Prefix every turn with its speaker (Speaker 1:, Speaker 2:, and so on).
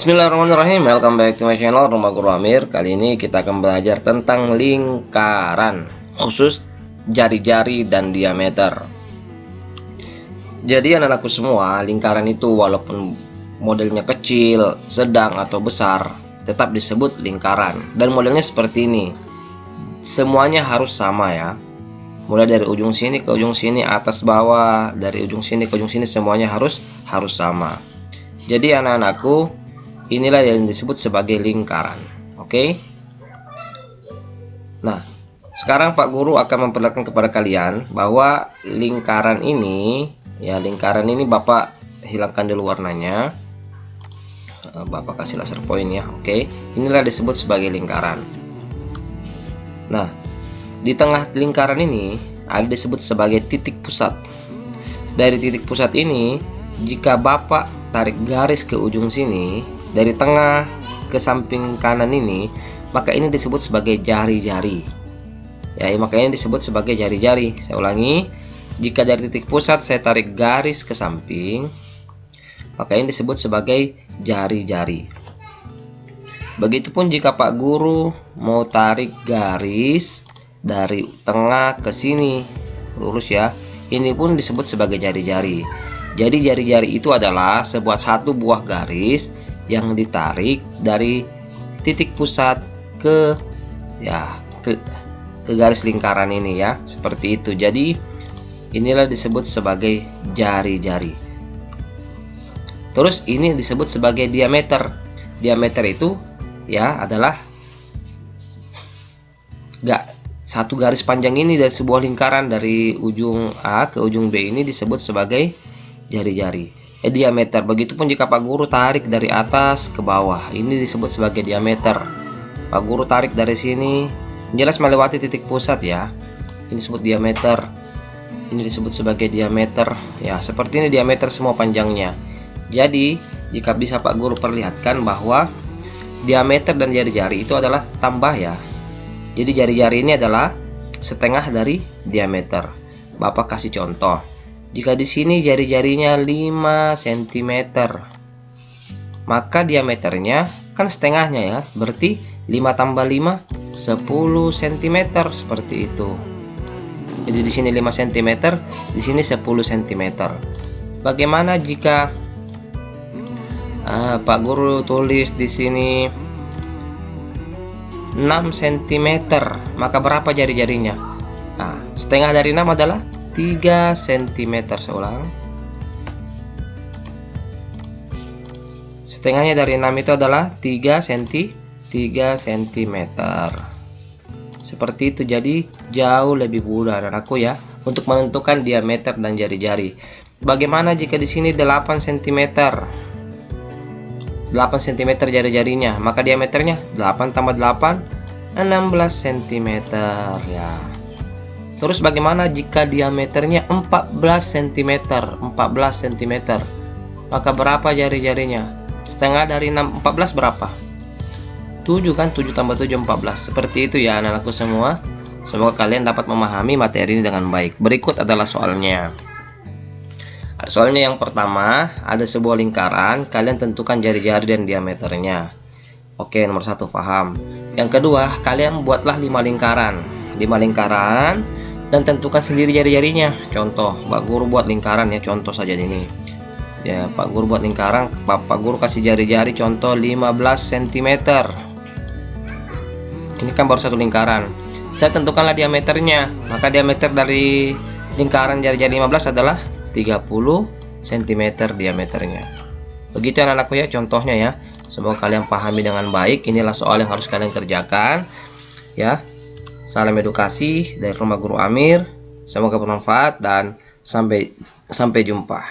Speaker 1: Bismillahirrahmanirrahim. Welcome back to my channel Rumah Guru Amir. Kali ini kita akan belajar tentang lingkaran, khusus jari-jari dan diameter. Jadi anak-anakku semua, lingkaran itu walaupun modelnya kecil, sedang atau besar, tetap disebut lingkaran. Dan modelnya seperti ini. Semuanya harus sama ya. Mulai dari ujung sini ke ujung sini, atas bawah, dari ujung sini ke ujung sini, semuanya harus sama. Jadi anak-anakku, inilah yang disebut sebagai lingkaran. Oke. Nah, sekarang Pak Guru akan memperlihatkan kepada kalian bahwa lingkaran ini, ya lingkaran ini Bapak hilangkan dulu warnanya. Bapak kasih laser point ya. Oke. Inilah disebut sebagai lingkaran. Nah, di tengah lingkaran ini ada disebut sebagai titik pusat. Dari titik pusat ini, jika Bapak tarik garis ke ujung sini, dari tengah ke samping kanan ini, maka ini disebut sebagai jari-jari. Ya, makanya disebut sebagai jari-jari. Saya ulangi, jika dari titik pusat saya tarik garis ke samping, maka ini disebut sebagai jari-jari. Begitupun jika Pak Guru mau tarik garis dari tengah ke sini, lurus ya, ini pun disebut sebagai jari-jari. Jadi jari-jari itu adalah satu buah garis yang ditarik dari titik pusat ke garis lingkaran ini ya, seperti itu. Jadi inilah disebut sebagai jari-jari. Terus ini disebut sebagai diameter. Diameter itu ya adalah satu garis panjang ini dari sebuah lingkaran, dari ujung A ke ujung B ini disebut sebagai jari-jari. Diameter. Begitupun jika Pak Guru tarik dari atas ke bawah, ini disebut sebagai diameter. Pak Guru tarik dari sini, jelas melewati titik pusat ya, ini disebut diameter. Ini disebut sebagai diameter ya, seperti ini diameter semua panjangnya. Jadi jika bisa Pak Guru perlihatkan bahwa diameter dan jari-jari itu adalah tambah ya. Jadi jari-jari ini adalah setengah dari diameter. Bapak kasih contoh. Jika di sini jari-jarinya 5 cm, maka diameternya kan setengahnya ya, berarti 5 tambah 5 10 cm, seperti itu. Jadi di sini 5 cm, di sini 10 cm. Bagaimana jika Pak Guru tulis di sini 6 cm, maka berapa jari-jarinya? Nah, setengah dari 6 adalah 3 cm. Saya ulang, setengahnya dari 6 itu adalah 3 cm. Seperti itu. Jadi jauh lebih mudah anakku ya untuk menentukan diameter dan jari-jari. Bagaimana jika di sini 8 cm? 8 cm jari-jarinya, maka diameternya 8 tambah 8 16 cm ya. Terus bagaimana jika diameternya 14 cm? 14 cm. Maka berapa jari-jarinya? Setengah dari 6, 14 berapa? 7 kan? 7 tambah 7 14. Seperti itu ya anak-anakku semua. Semoga kalian dapat memahami materi ini dengan baik. Berikut adalah soalnya. Soalnya yang pertama, ada sebuah lingkaran, kalian tentukan jari-jari dan diameternya. Oke, nomor 1 paham. Yang kedua, kalian buatlah 5 lingkaran. 5 lingkaran dan tentukan sendiri jari-jarinya. Contoh, Pak Guru buat lingkaran ya, contoh saja ini. Ya, Pak Guru buat lingkaran, Pak Guru kasih jari-jari contoh 15 cm. Ini kan baru satu lingkaran. Saya tentukanlah diameternya. Maka diameter dari lingkaran jari-jari 15 adalah 30 cm diameternya. Begitu anak-anakku ya contohnya ya. Semoga kalian pahami dengan baik. Inilah soal yang harus kalian kerjakan ya. Salam edukasi dari Rumah Guru Amir. Semoga bermanfaat dan sampai jumpa.